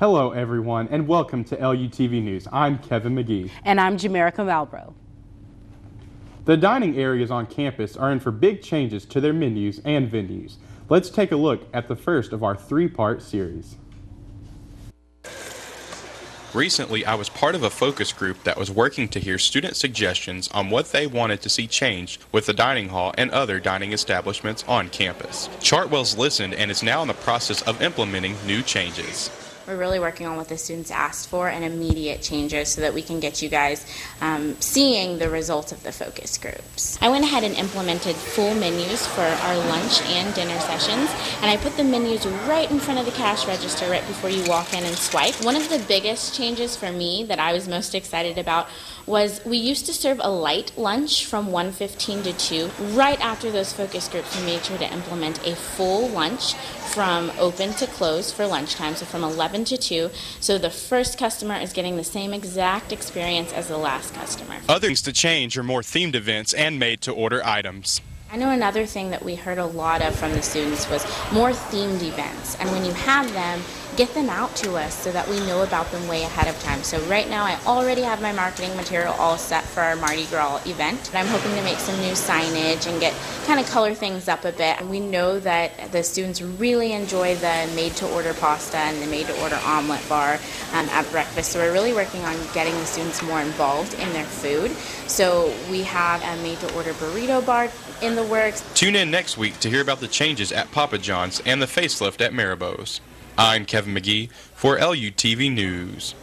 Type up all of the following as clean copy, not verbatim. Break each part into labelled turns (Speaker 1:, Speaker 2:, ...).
Speaker 1: Hello everyone and welcome to LUTV News. I'm Kevin McGee.
Speaker 2: And I'm Jamerica Malbrough.
Speaker 1: The dining areas on campus are in for big changes to their menus and venues. Let's take a look at the first of our three-part series.
Speaker 3: Recently, I was part of a focus group that was working to hear student suggestions on what they wanted to see changed with the dining hall and other dining establishments on campus. Chartwell's listened and is now in the process of implementing new changes.
Speaker 4: We're really working on what the students asked for and immediate changes so that we can get you guys seeing the results of the focus groups. I went ahead and implemented full menus for our lunch and dinner sessions, and I put the menus right in front of the cash register right before you walk in and swipe. One of the biggest changes for me that I was most excited about was we used to serve a light lunch from 1:15 to 2. Right after those focus groups, we made sure to implement a full lunch from open to close for lunchtime, so from 11 to 2, so the first customer is getting the same exact experience as the last customer.
Speaker 3: Other things to change are more themed events and made-to-order items.
Speaker 4: I know another thing that we heard a lot of from the students was more themed events, and when you have them, get them out to us so that we know about them way ahead of time. So right now I already have my marketing material all set for our Mardi Gras event. And I'm hoping to make some new signage and kind of color things up a bit. And we know that the students really enjoy the made-to-order pasta and the made-to-order omelet bar at breakfast. So we're really working on getting the students more involved in their food. So we have a made-to-order burrito bar in the works.
Speaker 3: Tune in next week to hear about the changes at Papa John's and the facelift at Maribo's. I'm Kevin McGee for LUTV News.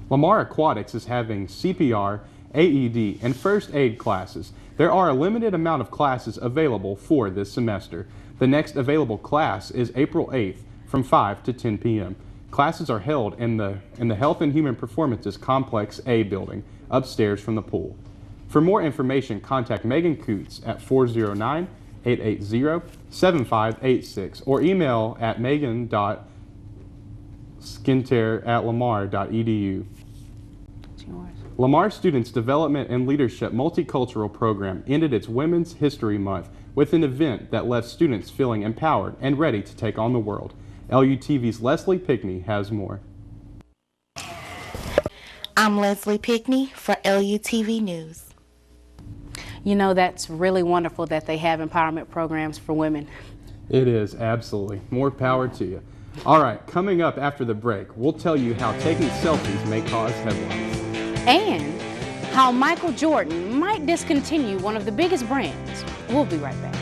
Speaker 1: Lamar Aquatics is having CPR, AED, and first aid classes. There are a limited amount of classes available for this semester. The next available class is April 8th from 5 to 10 p.m. Classes are held in the Health and Human Performances Complex A building, upstairs from the pool. For more information, contact Megan Coots at 409-880-7586 or email at megan.skinter@lamar.edu. Lamar Students Development and Leadership Multicultural Program ended its Women's History Month with an event that left students feeling empowered and ready to take on the world. LUTV's Leslie Pickney has more.
Speaker 5: I'm Leslie Pickney for LUTV News.
Speaker 2: You know, that's really wonderful that they have empowerment programs for women.
Speaker 1: It is, absolutely. More power to you. All right, coming up after the break, we'll tell you how taking selfies may cause headlines.
Speaker 2: And how Michael Jordan might discontinue one of the biggest brands. We'll be right back.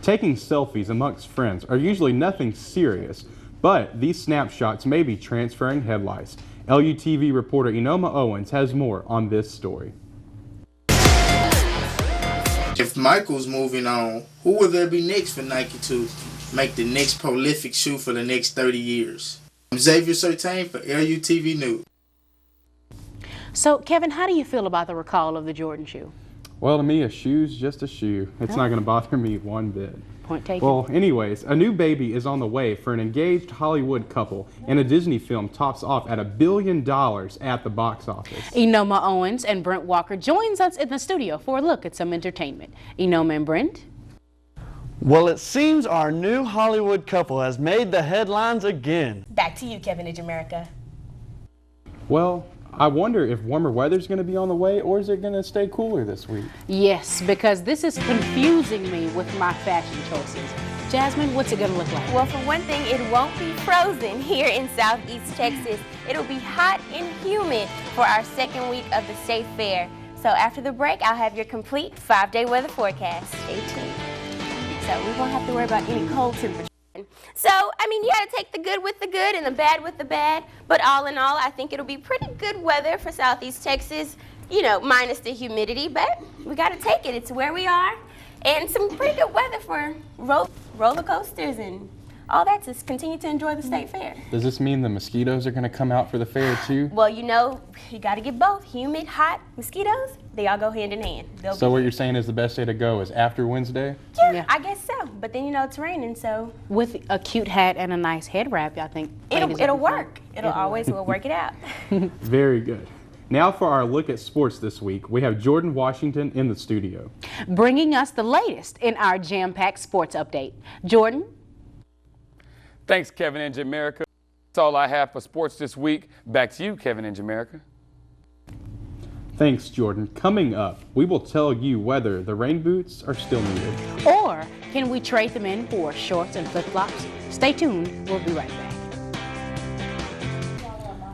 Speaker 1: Taking selfies amongst friends are usually nothing serious, but these snapshots may be transferring headlines. LUTV reporter Enoma Owens has more on this story.
Speaker 6: If Michael's moving on, who will there be next for Nike to make the next prolific shoe for the next 30 years? I'm Xavier Sertain for LUTV News.
Speaker 2: So, Kevin, how do you feel about the recall of the Jordan shoe?
Speaker 1: Well, to me, a shoe's just a shoe. It's not going to bother me one bit.
Speaker 2: Point taken.
Speaker 1: Well, anyways, a new baby is on the way for an engaged Hollywood couple, and a Disney film tops off at $1 billion at the box office.
Speaker 2: Enoma Owens and Brent Walker joins us in the studio for a look at some entertainment. Enoma and Brent?
Speaker 7: Well, it seems our new Hollywood couple has made the headlines again.
Speaker 8: Back to you, Kevin and Jamerica.
Speaker 1: Well, I wonder if warmer weather's going to be on the way, or is it going to stay cooler this week?
Speaker 2: Yes, because this is confusing me with my fashion choices. Jasmine, what's it going to look like?
Speaker 8: Well, for one thing, it won't be frozen here in Southeast Texas. It'll be hot and humid for our second week of the State Fair. So after the break, I'll have your complete 5-day weather forecast. Stay tuned. So we won't have to worry about any cold temperatures. So, I mean, you got to take the good with the good and the bad with the bad. But all in all, I think it'll be pretty good weather for Southeast Texas, you know, minus the humidity. But we got to take it. It's where we are. And some pretty good weather for roller coasters and all that to continue to enjoy the State Fair.
Speaker 1: Does this mean the mosquitoes are going to come out for the fair too?
Speaker 8: Well, you know, you got to get both. Humid, hot, mosquitoes, they all go hand in hand.
Speaker 1: So what you're saying is the best day to go is after Wednesday?
Speaker 8: Yeah, I guess so. But then, you know, it's raining, so.
Speaker 2: With a cute hat and a nice head wrap, I think.
Speaker 8: It'll work. It'll always work it out.
Speaker 1: Very good. Now for our look at sports this week, we have Jordan Washington in the studio.
Speaker 2: Bringing us the latest in our jam-packed sports update. Jordan?
Speaker 9: Thanks, Kevin and Jamaica. That's all I have for sports this week. Back to you, Kevin and Jamaica.
Speaker 1: Thanks, Jordan. Coming up, we will tell you whether the rain boots are still needed.
Speaker 2: Or can we trade them in for shorts and flip-flops? Stay tuned. We'll be right back.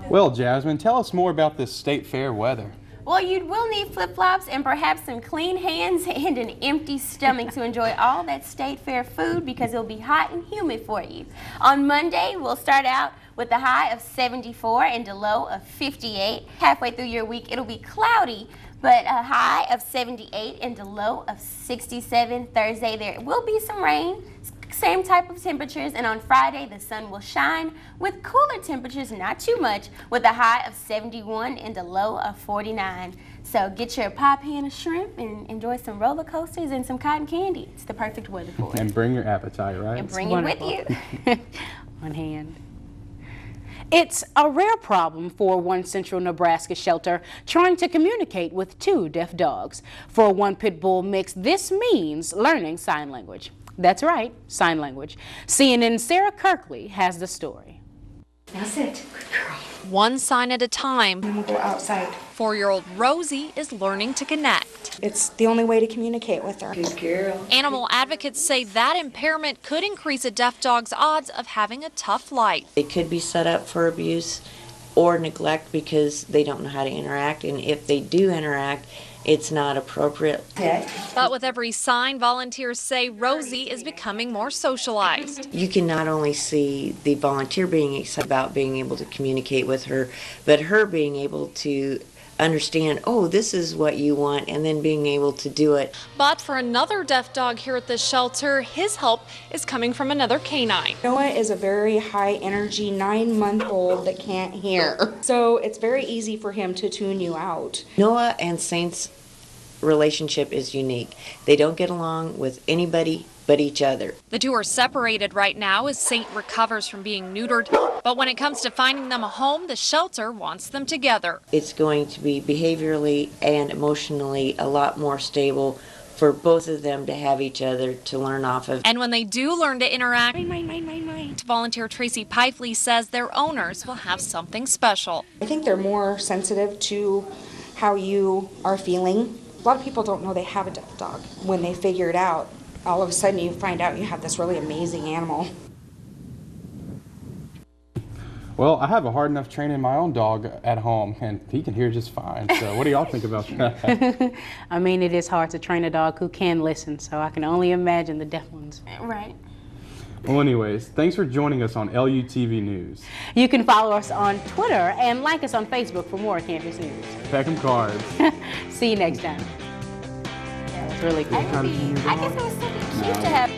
Speaker 1: Well, Jasmine, tell us more about this state fair weather.
Speaker 8: Well, you will need flip-flops and perhaps some clean hands and an empty stomach to enjoy all that state fair food because it'll be hot and humid for you. On Monday, we'll start out with a high of 74 and a low of 58. Halfway through your week, it'll be cloudy, but a high of 78 and a low of 67. Thursday, there will be some rain. Same type of temperatures, and on Friday the sun will shine with cooler temperatures, not too much, with a high of 71 and a low of 49. So get your pie pan of shrimp and enjoy some roller coasters and some cotton candy. It's the perfect weather for it.
Speaker 1: And bring your appetite, right?
Speaker 8: And bring it with you.
Speaker 2: On hand. It's a rare problem for one Central Nebraska shelter trying to communicate with two deaf dogs. For one pit bull mix, this means learning sign language. That's right, sign language. CNN's Sarah Kirkley has the story.
Speaker 10: Now sit. Good girl.
Speaker 11: One sign at a time.
Speaker 10: Then we'll go outside.
Speaker 11: 4-year-old Rosie is learning to connect.
Speaker 10: It's the only way to communicate with her. Good girl.
Speaker 11: Animal advocates say that impairment could increase a deaf dog's odds of having a tough life.
Speaker 12: They could be set up for abuse or neglect because they don't know how to interact, and if they do interact, it's not appropriate.
Speaker 11: But with every sign, volunteers say Rosie is becoming more socialized.
Speaker 12: You can not only see the volunteer being excited about being able to communicate with her, but her being able to understand, oh, this is what you want, and then being able to do it.
Speaker 11: But for another deaf dog here at the shelter, his help is coming from another canine.
Speaker 10: Noah is a very high energy 9-month-old that can't hear. So it's very easy for him to tune you out.
Speaker 12: Noah and Saint's relationship is unique. They don't get along with anybody but each other.
Speaker 11: The two are separated right now as Saint recovers from being neutered, but when it comes to finding them a home, the shelter wants them together.
Speaker 12: It's going to be behaviorally and emotionally a lot more stable for both of them to have each other to learn off of.
Speaker 11: And when they do learn to interact, volunteer Tracy Pifley says their owners will have something special.
Speaker 10: I think they're more sensitive to how you are feeling. A lot of people don't know they have a deaf dog. When they figure it out, all of a sudden you find out you have this really amazing animal.
Speaker 1: Well, I have a hard enough training my own dog at home, and he can hear just fine. So what do y'all think about that?
Speaker 2: I mean, it is hard to train a dog who can listen, so I can only imagine the deaf ones.
Speaker 8: Right.
Speaker 1: Well, anyways, thanks for joining us on LUTV News.
Speaker 2: You can follow us on Twitter and like us on Facebook for more campus news.
Speaker 1: Pack 'em cards.
Speaker 2: See you next time. That was really cool.
Speaker 8: I guess it was so cute to have